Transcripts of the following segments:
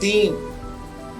3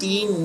3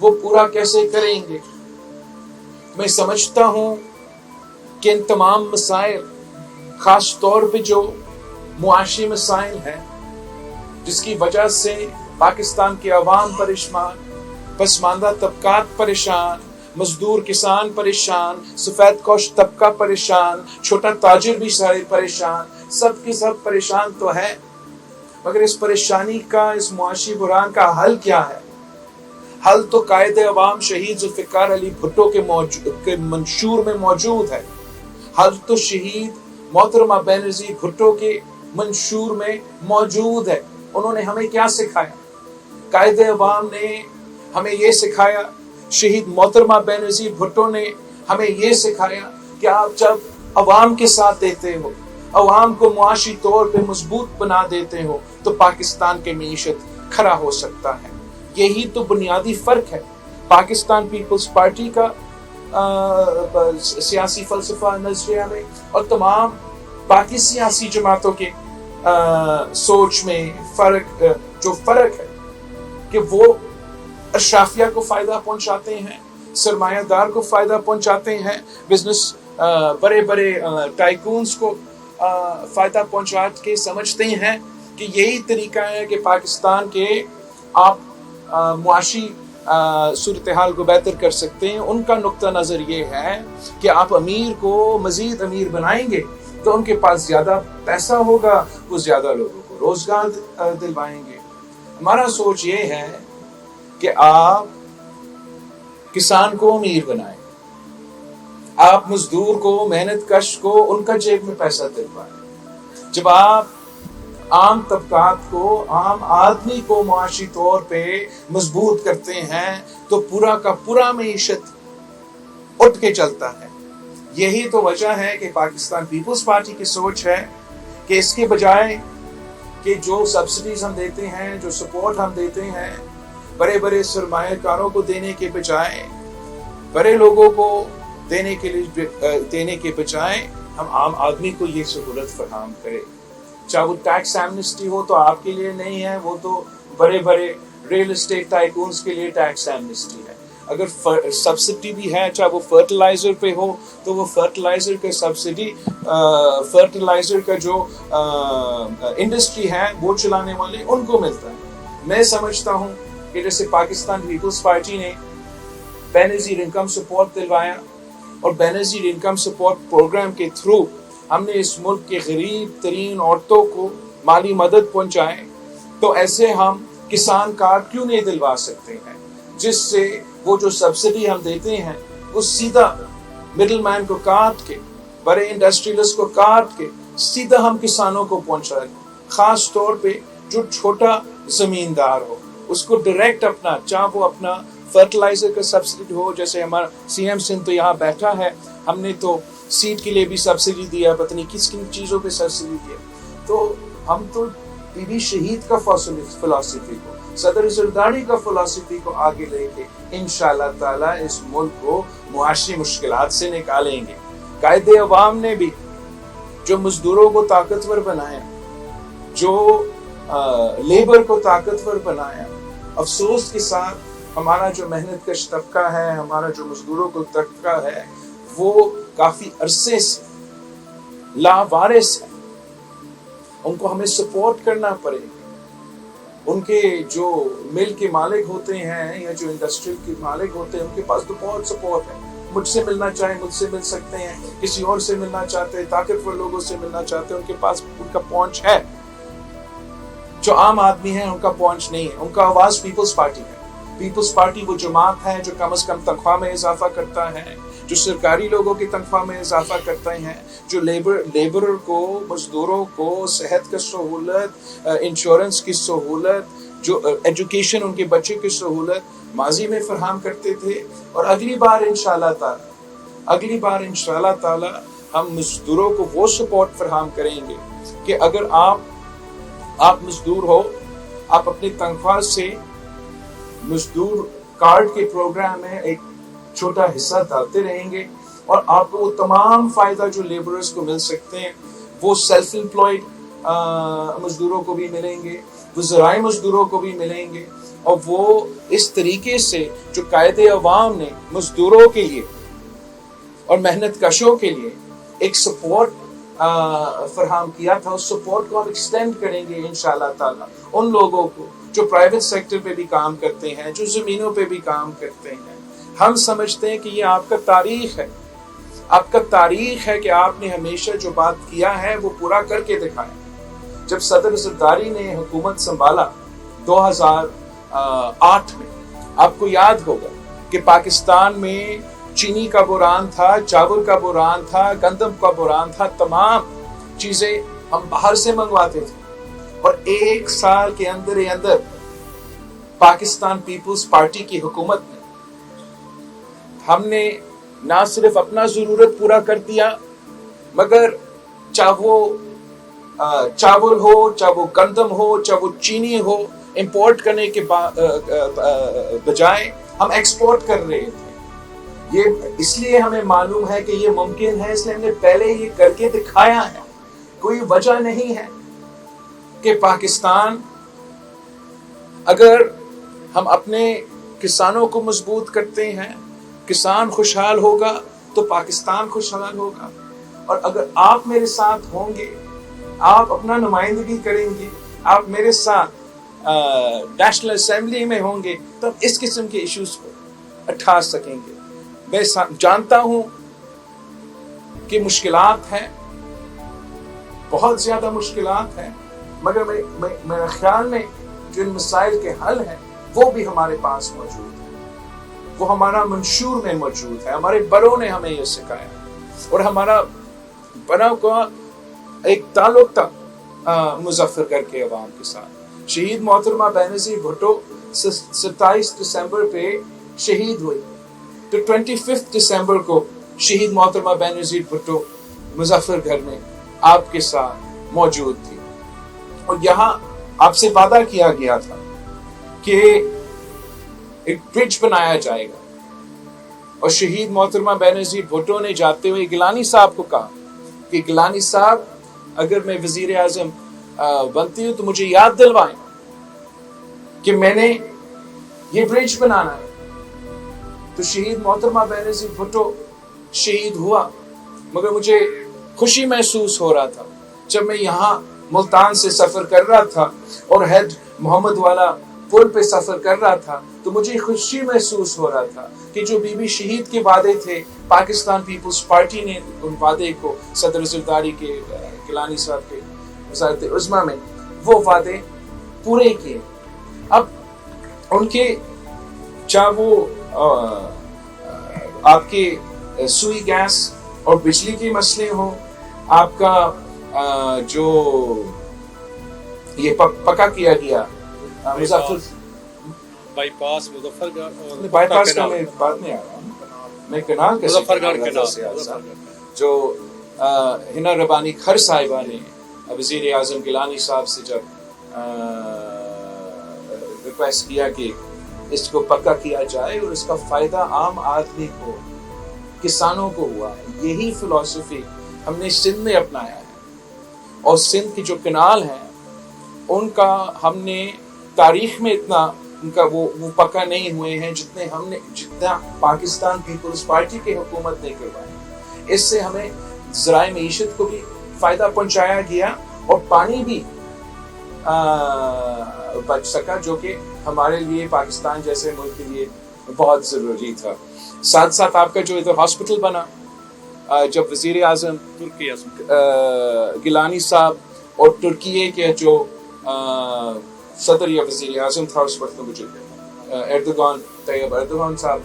وہ پورا کیسے کریں گے؟ میں سمجھتا ہوں کہ ان تمام مسائل، خاص طور پہ جو معاشی مسائل ہیں جس کی وجہ سے پاکستان کے عوام پریشان، پسماندہ طبقات پریشان، مزدور کسان پریشان، سفید پوش طبقہ پریشان، چھوٹا تاجر بھی سارے پریشان، سب کے سب پریشان تو ہے، مگر اس پریشانی کا، اس معاشی بحران کا حل کیا ہے؟ حل تو قائد عوام شہید ذوالفقار علی بھٹو کے منشور میں موجود ہے، حل تو شہید محترمہ بینظیر بھٹو کے منشور میں موجود ہے۔ انہوں نے ہمیں کیا سکھایا؟ قائد عوام نے ہمیں یہ سکھایا، شہید محترمہ بینظیر بھٹو نے ہمیں یہ سکھایا کہ آپ جب عوام کے ساتھ دیتے ہو، عوام کو معاشی طور پہ مضبوط بنا دیتے ہو، تو پاکستان کی معیشت کھڑا ہو سکتا ہے۔ یہی تو بنیادی فرق ہے پاکستان پیپلز پارٹی کا سیاسی فلسفہ نظریہ میں اور تمام باقی سیاسی جماعتوں کے سوچ میں جو فرق ہے کہ وہ اشرافیہ کو فائدہ پہنچاتے ہیں، سرمایہ دار کو فائدہ پہنچاتے ہیں، بزنس بڑے بڑے ٹائکونز کو فائدہ پہنچا کے سمجھتے ہیں کہ یہی طریقہ ہے کہ پاکستان کے آپ معاشی صورتحال کو بہتر کر سکتے ہیں۔ ان کا نقطہ نظر یہ ہے کہ آپ امیر کو مزید امیر بنائیں گے تو ان کے پاس زیادہ پیسہ ہوگا، وہ زیادہ لوگوں کو روزگار دلوائیں گے۔ ہمارا سوچ یہ ہے کہ آپ کسان کو امیر بنائیں، آپ مزدور کو، محنت کش کو ان کا جیب میں پیسہ دلوائیں۔ جب آپ عام طبقات کو، عام آدمی کو معاشی طور پہ مضبوط کرتے ہیں تو پورا کا پورا معیشت اٹھ کے چلتا ہے۔ یہی تو وجہ ہے کہ پاکستان پیپلز پارٹی کی سوچ ہے کہ اس کے بجائے کہ جو سبسڈیز ہم دیتے ہیں، جو سپورٹ ہم دیتے ہیں بڑے بڑے سرمایہ کاروں کو دینے کے بجائے، بڑے لوگوں کو دینے کے بجائے ہم عام آدمی کو یہ سہولت فراہم کرے۔ چاہے وہ ٹیکس ایمنسٹی ہو تو آپ کے لیے نہیں ہے، وہ تو بڑے بڑے ریل اسٹیٹ ٹائکونز کے لیے ٹیکس ایمنسٹی ہے۔ اگر سبسڈی بھی ہے، چاہے وہ فرٹیلائزر پہ ہو تو وہ فرٹیلائزر کا سبسڈی فرٹیلائزر کا جو انڈسٹری ہے وہ چلانے والے ان کو ملتا ہے۔ میں سمجھتا ہوں کہ جیسے پاکستان پیپلز پارٹی نے بینظیر انکم سپورٹ دلوایا اور بینظیر انکم سپورٹ پروگرام کے تھرو ہم نے اس ملک کے غریب ترین عورتوں کو مالی مدد پہنچائے، تو ایسے ہم کسان کارڈ کیوں نہیں دلوا سکتے ہیں، جس سے وہ جو سبسڈی ہم دیتے ہیں وہ سیدھا مڈل مین کو کاٹ کے، بڑے انڈسٹریلسٹ کو کاٹ کے سیدھا ہم کسانوں کو پہنچائیں، خاص طور پہ جو چھوٹا زمیندار ہو اس کو ڈائریکٹ اپنا، چاہے وہ اپنا فرٹیلائزر کا سبسڈی ہو، جیسے ہمارا سی ایم سندھ تو یہاں بیٹھا ہے، ہم نے تو سیڈ کے لیے بھی سبسڈی دیا، پتہ نہیں کس کن چیزوں پہ سبسڈی دیا۔ تو ہم تو بی بی شہید کا فلسفی کو، صدر زرداری کا فلسفی کو آگے لے کے انشاءاللہ تعالی اس ملک کو معاشی مشکلات سے نکالیں گے۔ قائد عوام نے بھی جو مزدوروں کو طاقتور بنایا، جو لیبر کو طاقتور بنایا، افسوس کے ساتھ ہمارا جو محنت کش طبقہ ہے، ہمارا جو مزدوروں کو طبقہ ہے، وہ کافی عرصے سے لاوارث ہے۔ ان کو ہمیں سپورٹ کرنا پڑے گا۔ ان کے جو مل کے مالک ہوتے ہیں یا جو انڈسٹری کے مالک ہوتے ہیں، ان کے پاس تو بہت سپورٹ ہے۔ مجھ سے ملنا چاہیں مجھ سے مل سکتے ہیں، کسی اور سے ملنا چاہتے ہیں، طاقتور لوگوں سے ملنا چاہتے ہیں، ان کے پاس ان کا پہنچ ہے۔ جو عام آدمی ہیں ان کا پہنچ نہیں ہے۔ ان کا آواز پیپلز پارٹی ہے۔ پیپلز پارٹی وہ جماعت ہے جو کم از کم تنخواہ میں اضافہ کرتا ہے، جو سرکاری لوگوں کی تنخواہ میں اضافہ کرتے ہیں، جو لیبرر کو، مزدوروں کو صحت کی سہولت، انشورنس کی سہولت، جو ایجوکیشن ان کے بچے کی سہولت ماضی میں فراہم کرتے تھے۔ اور اگلی بار انشاءاللہ تعالی ہم مزدوروں کو وہ سپورٹ فراہم کریں گے کہ اگر آپ مزدور ہو، آپ اپنی تنخواہ سے مزدور کارڈ کے پروگرام میں ایک چھوٹا حصہ ڈالتے رہیں گے اور آپ کو وہ تمام فائدہ جو لیبررز کو مل سکتے ہیں وہ سیلف امپلائڈ مزدوروں کو بھی ملیں گے، وہ ذرائع مزدوروں کو بھی ملیں گے، اور وہ اس طریقے سے جو قائد عوام نے مزدوروں کے لیے اور محنت کشوں کے لیے ایک سپورٹ فراہم کیا تھا، اس سپورٹ کو ہم ایکسٹینڈ کریں گے انشاءاللہ تعالی ان لوگوں کو جو پرائیویٹ سیکٹر پہ بھی کام کرتے ہیں، جو زمینوں پہ بھی کام کرتے ہیں۔ ہم سمجھتے ہیں کہ یہ آپ کا تاریخ ہے، آپ کا تاریخ ہے کہ آپ نے ہمیشہ جو بات کیا ہے وہ پورا کر کے دکھایا۔ جب صدر زرداری نے حکومت سنبھالا 2008 میں، آپ کو یاد ہوگا کہ پاکستان میں چینی کا بحران تھا، چاول کا بحران تھا، گندم کا بحران تھا، تمام چیزیں ہم باہر سے منگواتے تھے، اور 1 سال کے اندر پاکستان پیپلز پارٹی کی حکومت نے ہم نے نہ صرف اپنا ضرورت پورا کر دیا، مگر چاہے وہ چاول ہو، چاہے وہ گندم ہو، چاہے وہ چینی ہو، امپورٹ کرنے کے بجائے ہم ایکسپورٹ کر رہے تھے۔ یہ اس لیے ہمیں معلوم ہے کہ یہ ممکن ہے، اس لیے ہم نے پہلے یہ کر کے دکھایا ہے۔ کوئی وجہ نہیں ہے کہ پاکستان، اگر ہم اپنے کسانوں کو مضبوط کرتے ہیں، کسان خوشحال ہوگا تو پاکستان خوشحال ہوگا۔ اور اگر آپ میرے ساتھ ہوں گے، آپ اپنا نمائندگی کریں گے، آپ میرے ساتھ نیشنل اسمبلی میں ہوں گے، تو اس قسم کے ایشوز کو اٹھا سکیں گے۔ میں جانتا ہوں کہ مشکلات ہیں، بہت زیادہ مشکلات ہیں، مگر میرے خیال میں جو ان مسائل کے حل ہیں وہ بھی ہمارے پاس موجود ہیں، وہ ہمارا منشور میں موجود ہے۔ ہمارے بڑوں نے ہمیں یہ سکھایا، اور ہمارا بڑوں کا ایک تعلق تھا مظفرگڑھ کے عوام کے ساتھ۔ شہید محترمہ بینظیر بھٹو 27 دسمبر پہ شہید ہوئی، تو 25 دسمبر کو شہید محترمہ بینظیر بھٹو مظفرگڑھ میں آپ کے ساتھ موجود تھی، اور یہاں آپ سے وعدہ کیا گیا تھا کہ ایک برج بنایا جائے گا، اور شہید محترمہ بینظیر بھٹو نے جاتے ہوئے گیلانی صاحب کو کہا کہ گیلانی صاحب، اگر میں وزیر اعظم بنتی ہوں تو مجھے یاد دلوائیں کہ میں نے یہ برج بنانا ہے۔ تو شہید محترمہ بینظیر بھٹو شہید ہوا، مگر مجھے خوشی محسوس ہو رہا تھا جب میں یہاں ملتان سے سفر کر رہا تھا اور ہیڈ محمد والا پل پہ سفر کر رہا تھا، تو مجھے خوشی محسوس ہو رہا تھا کہ جو بی بی شہید کے وعدے تھے، پاکستان پیپلز پارٹی نے ان وعدے کو صدر زرداری کے گیلانی صاحب کے وزارت عظمیٰ میں وہ وعدے پورے کیے۔ اب ان کے چاہے وہ آپ کے سوئی گیس اور بجلی کے مسئلے ہوں، آپ کا جو یہ پکا کیا گیا بائی پاس مظفرگڑھ، بائی پاس کا میں بعد میں آ رہا ہوں، میں کنال کے جو ہنا ربانی کھر صاحبہ نے وزیر اعظم گیلانی صاحب سے جب ریکویسٹ کیا کہ اس کو پکا کیا جائے اور اس کا فائدہ عام آدمی کو، کسانوں کو ہوا ہے، یہی فلسفی ہم نے سندھ میں اپنایا ہے۔ اور سندھ کی جو کنال ہیں ان کا ہم نے تاریخ میں اتنا ان کا وہ پکا نہیں ہوئے ہیں جتنا پاکستان پیپلز پارٹی کی حکومت نے کروائے۔ اس سے ہمیں ذرائع معیشت کو بھی فائدہ پہنچایا گیا اور پانی بھی بچ سکا، جو کہ ہمارے لیے پاکستان جیسے ملک کے لیے بہت ضروری تھا۔ ساتھ ساتھ آپ کا جو ادھر ہاسپٹل بنا، جب وزیر اعظم گیلانی صاحب اور ترکیے کے جو صدر یا وزیر اعظم تھا اس وقت مجھے ایردوغان، طیب ایردوغان صاحب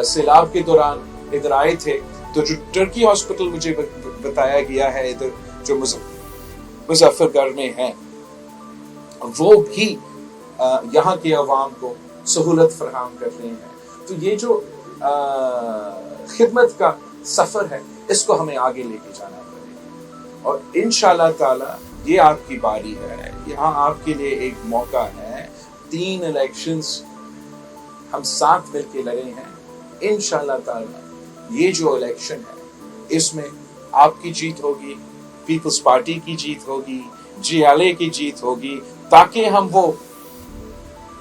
سیلاب کے دوران ادھر آئے تھے، تو جو ٹرکی ہاسپٹل مجھے بتایا گیا ہے ادھر جو مظفرگڑھ میں ہے، وہ بھی یہاں کے عوام کو سہولت فراہم کر رہے ہیں۔ تو یہ جو خدمت کا سفر ہے اس کو ہمیں آگے لے کے جانا پڑے گا، اور انشاءاللہ تعالی یہ آپ کی باری ہے، یہاں آپ کے لیے ایک موقع ہے۔ 3 الیکشنز ہم ساتھ مل کے لڑے ہیں، انشاءاللہ تعالی یہ جو الیکشن ہے اس میں آپ کی جیت ہوگی، پیپلز پارٹی کی جیت ہوگی، جی ایل اے کی جیت ہوگی، تاکہ ہم وہ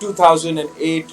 2008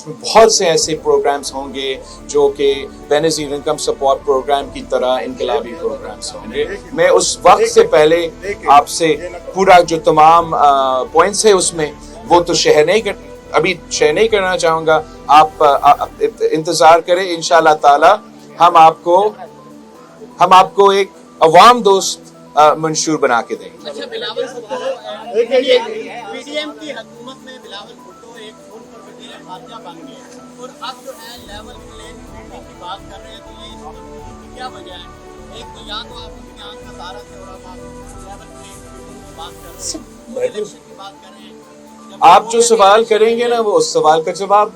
اس میں بہت سے ایسے پروگرامز ہوں گے جو کہ بینظیر انکم سپورٹ پروگرام کی طرح انقلابی پروگرامز ہوں گے. میں اس وقت سے پہلے آپ سے پورا جو تمام پوائنٹس ہیں اس میں وہ تو ابھی شیئر نہیں کرنا چاہوں گا. آپ انتظار کریں, انشاءاللہ تعالی ہم آپ کو ایک عوام دوست منشور بنا کے دیں گے. اچھا Bilawal Bhutto P D M کی حکومت میں بلاول بھٹو ایک فون پر وزیر خارجہ بن گئے اور اب جو ہے لیول پلینگ فیلڈ کی بات کر رہے ہیں, تو یہ اس تبدیلی کی کیا وجہ ہے؟ ایک تو یا تو آپ امتحان کا سارا سے اور اب آپ لیول پلینگ فیلڈ کی بات کر رہے ہیں, الیکشن کی بات کر رہے ہیں. آپ جو سوال کریں گے نا وہ اس سوال کا جواب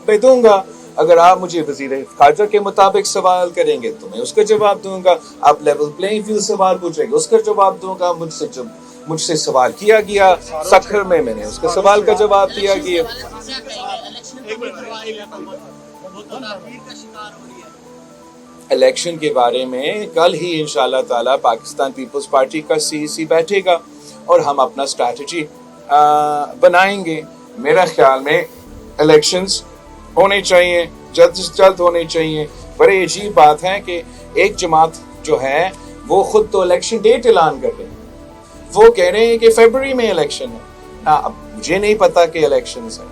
میں دوں گا. اگر آپ مجھے وزیر خارجہ کے مطابق سوال کریں گے تو میں اس کا جواب دوں گا. آپ لیول پلینگ فیلڈ سوال پوچھیں گے اس کا جواب دوں گا. مجھ سے سوال کیا گیا سکھر میں نے اس کا سوال کا جواب دیا گیا. الیکشن کے بارے میں کل ہی انشاءاللہ تعالی پاکستان پیپلز پارٹی کا CEC بیٹھے گا اور ہم اپنا اسٹریٹجی بنائیں گے. میرا خیال میں الیکشنز ہونے چاہیے, جلد سے جلد ہونے چاہیے. بڑی عجیب بات ہے کہ ایک جماعت جو ہے وہ خود تو الیکشن ڈیٹ اعلان کر رہے ہیں. وہ کہہ رہے ہیں کہ فیبروری میں الیکشن ہے. اب مجھے نہیں پتا کہ الیکشنز ہیں,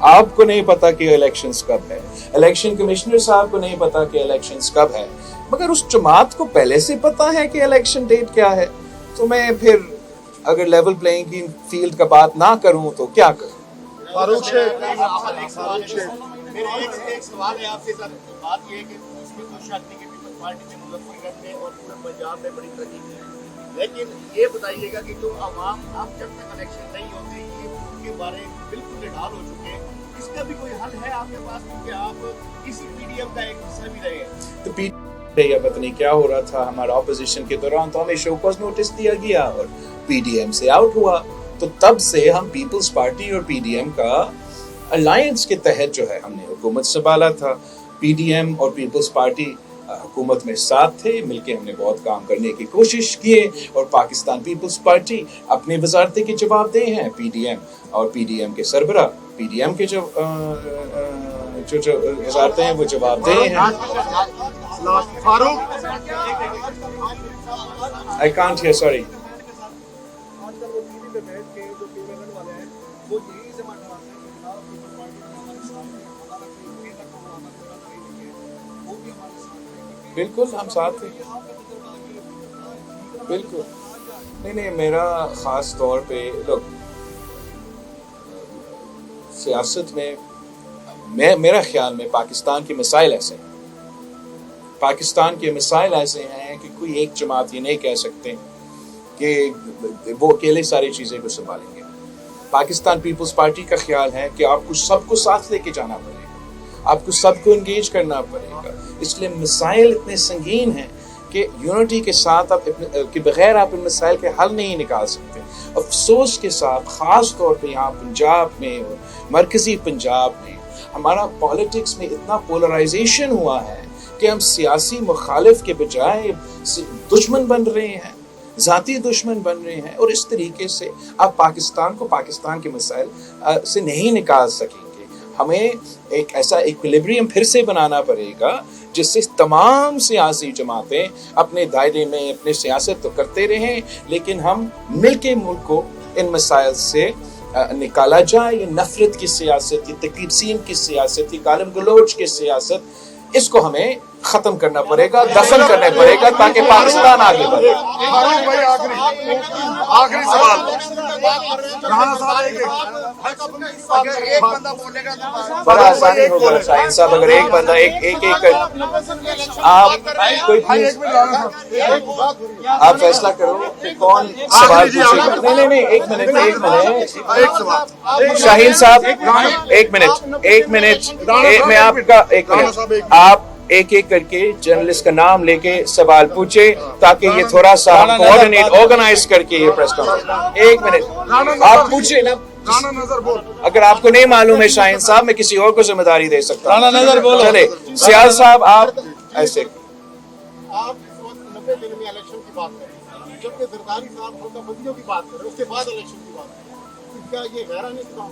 آپ کو نہیں پتا کہ الیکشنز کب ہے, الیکشن کمشنر صاحب کو نہیں پتا کہ الیکشنز کب ہے, مگر اس جماعت کو پہلے سے پتا ہے کہ الیکشن ڈیٹ کیا ہے. تو میں پھر اگر لیول پلینگ فیلڈ کا بات نہ کروں تو کیا کروں؟ فاروق ایک سوال ہے آپ سے سر, بات یہ ہے کہ اس میں کوئی شک نہیں کہ پیپلز پارٹی میں مظفر گنج میں اور پورے پنجاب میں بڑی ترقی کی ہے, لیکن یہ بتائیے گا کہ جو عوام اب جب تک الیکشن نہیں ہوتے یہ کے بارے بالکل نڈال ہو چکے ہیں, اس کا بھی کوئی حل ہے آپ کے پاس؟ کیونکہ آپ اسی پی ڈی ایم کا ایک حصہ بھی رہے ہیں. تو یا پتہ نہیں کیا ہو رہا تھا ہمارا اپوزیشن کے دوران, تو ہمیں شو کوز نوٹس دیا گیا اور پی ڈی ایم سے آؤٹ ہوا. تو تب سے ہم پیپلز پارٹی اور پی ڈی ایم کا الائنس کے تحت جو ہے ہم نے حکومت سنبھالا تھا. پی ڈی ایم اور پیپلز پارٹی حکومت میں ساتھ تھے, مل کے ہم نے بہت کام کرنے کی کوشش کیے اور پاکستان پیپلز پارٹی اپنے وزارتیں کے جواب دہ ہیں. پی ڈی ایم اور پی ڈی ایم کے سربراہ پی ڈی ایم کے جو وزارتیں ہیں وہ جواب دہ ہیں. فاروق I can't hear, sorry. بالکل ہم ساتھ ہیں, بالکل. نہیں میرا خاص طور پہ لوگ سیاست میں میرا خیال میں پاکستان کے مسائل ایسے ہیں, پاکستان کے مسائل ایسے ہیں کہ کوئی ایک جماعت یہ نہیں کہہ سکتے کہ وہ اکیلے ساری چیزیں کو سنبھالیں گے. پاکستان پیپلز پارٹی کا خیال ہے کہ آپ کو سب کو ساتھ لے کے جانا پڑے گا, آپ کو سب کو انگیج کرنا پڑے گا. اس لیے مسائل اتنے سنگین ہیں کہ یونٹی کے ساتھ کے بغیر آپ ان مسائل کے حل نہیں نکال سکتے. افسوس کے ساتھ خاص طور پہ یہاں پنجاب میں اور مرکزی پنجاب میں ہمارا پالیٹکس میں اتنا پولرائزیشن ہوا ہے کہ ہم سیاسی مخالف کے بجائے دشمن بن رہے ہیں, ذاتی دشمن بن رہے ہیں. اور اس طریقے سے آپ پاکستان کو پاکستان کے مسائل سے نہیں نکال سکیں گے. ہمیں ایک ایسا ایکویلیبریم پھر سے بنانا پڑے گا جس سے تمام سیاسی جماعتیں اپنے دائرے میں اپنے سیاست تو کرتے رہیں, لیکن ہم مل کے ملک کو ان مسائل سے نکالا جائے. یہ نفرت کی سیاست, یہ تقسیم کی سیاست, یہ گالم گلوچ کی سیاست, اس کو ہمیں ختم کرنا پڑے گا, دفن کرنا پڑے گا تاکہ پاکستان آگے بڑھے. فاروق بھائی آخری سوال. رانا صاحب ایک بندہ بولے گا بڑا آسانی ہوگا شاہین صاحب اگر ایک بندہ ایک آپ کوئی آپ فیصلہ کرو کہ کون سوال پوچھے گا. نہیں ایک منٹ شاہین صاحب ایک منٹ میں آپ کا ایک منٹ آپ ایک کر کے جرنلسٹ کا نام لے کے سوال پوچھے تاکہ یہ تھوڑا سا آرگنائز کر کے یہ پریس کانفرنس. ایک منٹ آپ پوچھے نا, اگر آپ کو نہیں معلوم ہے شاہین صاحب میں کسی اور کو ذمہ داری دے سکتا ہوں. چلے سیال صاحب آپ ایسے آپ اس وقت 90 دن میں الیکشن کی بات کریں, جبکہ زرداری صاحب حلقہ بندیوں کی بات کریں, اس کے بعد الیکشن کی بات کریں, کیا یہ غیر نظام